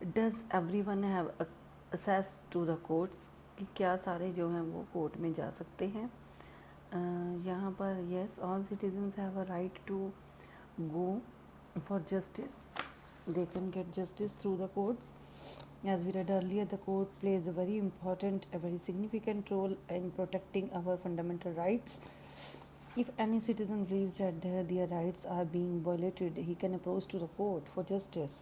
Does everyone have access to the courts, कि क्या सारे जो हैं वो कोर्ट में जा सकते हैं। यहाँ पर yes, all citizens have a right to go for justice, they can get justice through the courts. As we read earlier, the court plays a very important, a very significant role in protecting our fundamental rights. If any citizen believes that their rights are being violated, he can approach to the court for justice.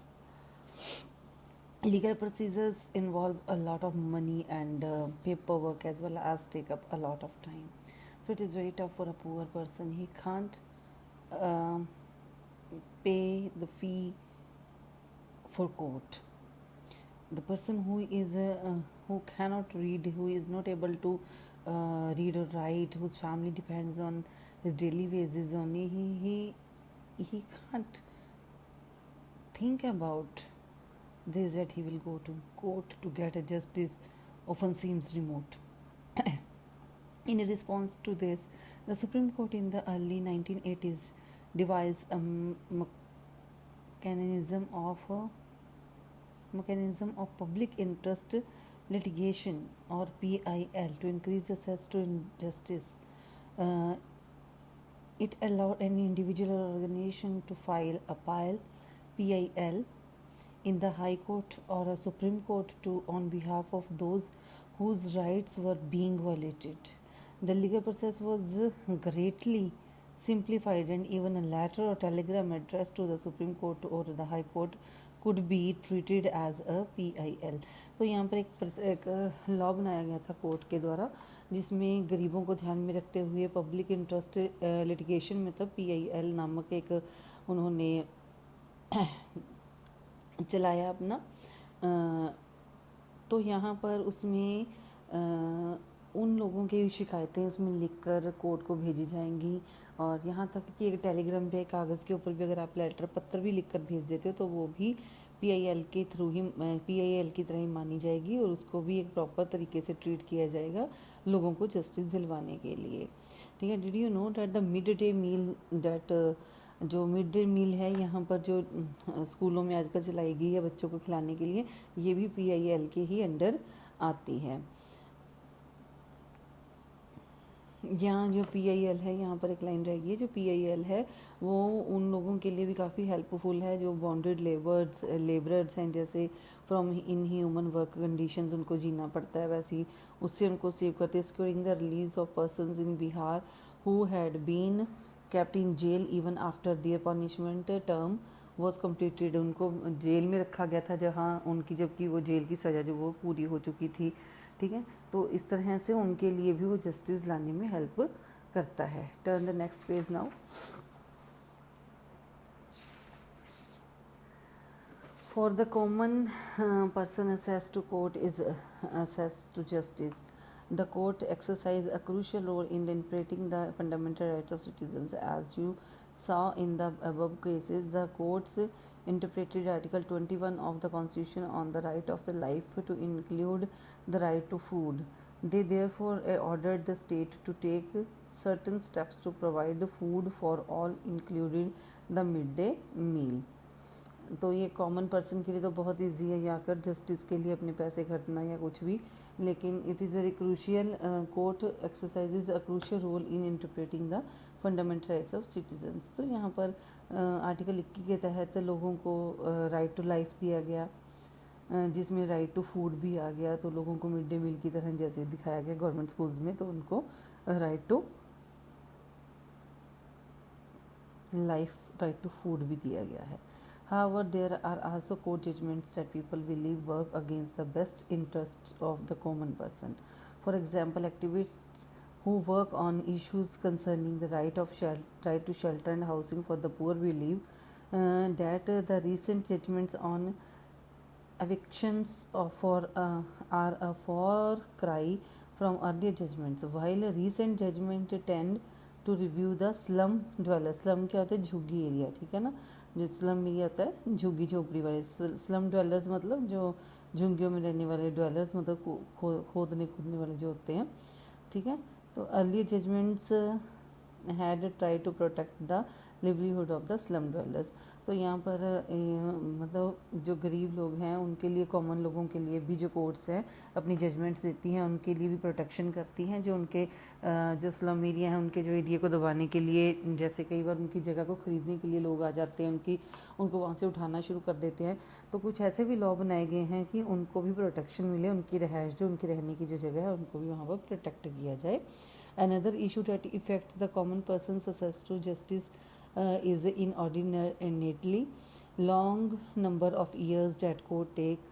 Legal procedures involve a lot of money and paperwork, as well as take up a lot of time. So it is very tough for a poor person. He can't um pay the fee for court. The person who cannot read, who is not able to read or write, whose family depends on his daily wages only, he can't think about this, that he will go to court to get a justice often seems remote. In response to this, the Supreme Court in the early 1980s devised a mechanism of public interest litigation, or PIL, to increase access to justice. Uh, it allowed any individual or organization to file a PIL in the High Court or a Supreme Court on behalf of those whose rights were being violated. The legal process was greatly simplified, and even a letter or telegram addressed to the Supreme Court or the High Court could be treated as a PIL. तो यहाँ पर एक law बनाया गया था court के द्वारा, जिसमें गरीबों को ध्यान में रखते हुए पब्लिक इंटरेस्ट लिटिगेशन मतलब PIL नामक एक उन्होंने चलाया अपना। तो यहाँ पर उसमें उन लोगों की शिकायतें उसमें लिखकर कोर्ट को भेजी जाएंगी, और यहाँ तक कि एक टेलीग्राम पे कागज़ के ऊपर भी अगर आप लेटर पत्र भी लिखकर भेज देते हो तो वो भी PIL के थ्रू ही PIL की तरह ही मानी जाएगी, और उसको भी एक प्रॉपर तरीके से ट्रीट किया जाएगा लोगों को जस्टिस दिलवाने के लिए। ठीक है। Did you know that the mid day meal that जो मिड डे मील है यहाँ पर जो स्कूलों में आजकल चलाई गई है बच्चों को खिलाने के लिए, ये भी PIL के ही अंडर आती है। यहाँ जो PIL है, यहाँ पर एक लाइन रहेगी, जो PIL है वो उन लोगों के लिए भी काफ़ी हेल्पफुल है जो बॉन्डेड लेबरर्स हैं, जैसे from in human work conditions उनको जीना पड़ता है, वैसे ही उससे उनको सेव करते हैं। Securing the release of persons in Bihar who had been kept in jail even after their punishment term was completed। उनको जेल में रखा गया था जहाँ उनकी जबकि वो जेल की सज़ा जो वो पूरी हो चुकी थी। ठीक है। तो इस तरह से उनके लिए भी वो जस्टिस लाने में हेल्प करता है। Turn the next page now. For the common person, access to court is access to justice. The court exercise a crucial role in interpreting the fundamental rights of citizens. As you saw in the above cases, the courts interpreted Article 21 of the Constitution on the right of the life to include the right to food. They therefore ordered the state to take certain steps to provide food for all, including the midday meal. तो ये common person के लिए तो बहुत easy है यहाँ कर justice के लिए अपने पैसे खर्चना या कुछ भी, लेकिन it is very crucial. Court exercises a crucial role in interpreting the fundamental rights of citizens. तो यहाँ पर आर्टिकल 21 के तहत लोगों को राइट टू लाइफ दिया गया, जिसमें राइट टू फूड भी आ गया। तो लोगों को मिड डे मील की तरह जैसे दिखाया गया गवर्नमेंट स्कूल्स में, तो उनको right to life, right to food भी दिया गया है। However, there are also court judgments that people believe work against the best interests of the common person. For example, activists who work on issues concerning the right to shelter and housing for the poor believe that the recent judgments on evictions are a far cry from earlier judgments. While recent judgment tend to review the slum dwellers, slum क्या होता है, झुग्गी area. ठीक है ना, जो slum area होता है झुग्गी झोपड़ी वाले, स्लम ड्वेलर्स मतलब जो झुग्गियों में रहने वाले, ड्वेलर्स मतलब खोदने वाले जो होते हैं। ठीक है। तो early judgments had tried to protect the livelihood of the slum dwellers. तो यहाँ पर मतलब जो गरीब लोग हैं उनके लिए, कॉमन लोगों के लिए भी जो कोर्ट्स हैं अपनी जजमेंट्स देती हैं, उनके लिए भी प्रोटेक्शन करती हैं। जो उनके जो स्लम एरिया हैं उनके जो एरिया को दबाने के लिए, जैसे कई बार उनकी जगह को ख़रीदने के लिए लोग आ जाते हैं, उनको वहाँ से उठाना शुरू कर देते हैं। तो कुछ ऐसे भी लॉ बनाए गए हैं कि उनको भी प्रोटेक्शन मिले, उनकी रहायश जो उनकी रहने की जो जगह है उनको भी वहाँ पर प्रोटेक्ट किया जाए। Another issue that affects the common person access to justice is inordinately long number of years that court take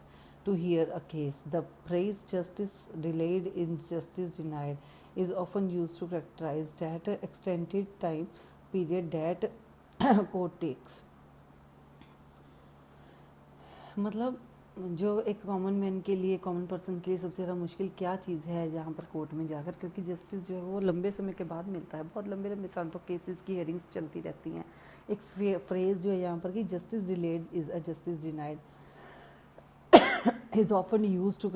to hear a case. The phrase justice delayed, injustice denied is often used to characterize that extended time period that court takes. मतलब जो एक common man के लिए, common person के लिए सबसे ज़्यादा मुश्किल क्या चीज़ है जहाँ पर कोर्ट में जाकर, क्योंकि जस्टिस जो है वो लंबे समय के बाद मिलता है, बहुत लंबे लंबे साल तक केसेस की हेयरिंग्स चलती रहती हैं। एक फ्रेज़ जो है यहाँ पर कि justice delayed is a justice denied is often use to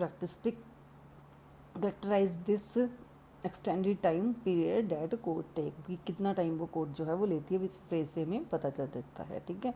characterise this extended time period that court take, कि कितना टाइम वो कोर्ट जो है वो लेती है, इस फ्रेज से हमें पता चल देता है। ठीक है।